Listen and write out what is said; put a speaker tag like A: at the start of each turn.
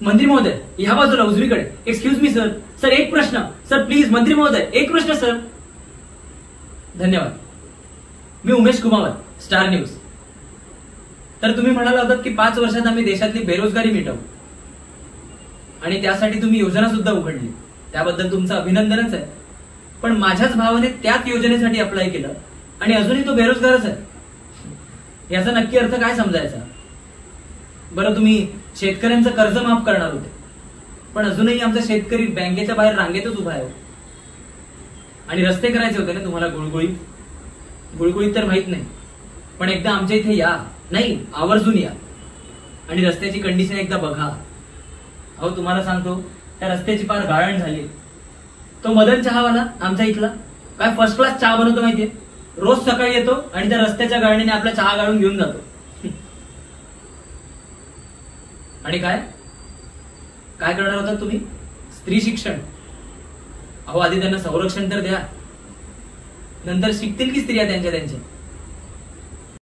A: मंत्री महोदय, ह्या बाजूला उजवीकडे. Excuse me sir. सर एक प्रश्न. Sir please. मंत्री महोदय एक प्रश्न सर. धन्यवाद. मी उमेश कुमावत, स्टार न्यूज. तर तुम्ही म्हणाला होतात की 5 वर्षात आम्ही देशातली बेरोजगारी मिटवू आणि त्यासाठी तुम्ही योजना सुद्धा उघडली. त्याबद्दल तुमचं अभिनंदनच आहे. पण माझ्याच भावाने त्याच योजनेसाठी अप्लाय केलं आणि अजूनही तो बेरोजगारच आहे. याचा नक्की अर्थ काय समजायचा? बरं, तुम्ही शेतकऱ्यांचं कर्ज माफ करणार होते, पण अजूनही आमचा शेतकरी बँकेच्या बाहेर रांगेतच उभा आहे. आणि रस्ते करायचे होते ना तुम्हाला गुळगुळीत. गुळगुळीत तर माहित नाही, पण एकदा आमच्या इथे या. नाही, आवर्जून या आणि रस्त्याची कंडिशन एकदा बघा. अहो तुम्हाला सांगतो, त्या रस्त्याची फार गाळण झाली. तो मदन चहावाला आमच्या इथला काय फर्स्ट क्लास चहा बनवतो माहितीये. रोज सकाळी येतो आणि त्या रस्त्याच्या गाळणीने आपला चहा गाळून घेऊन जातो. आणि काय काय करणार होता तुम्ही? स्त्री शिक्षण. अहो आधी त्यांना संरक्षण तर द्या, नंतर शिकतील की स्त्रिया त्यांच्या.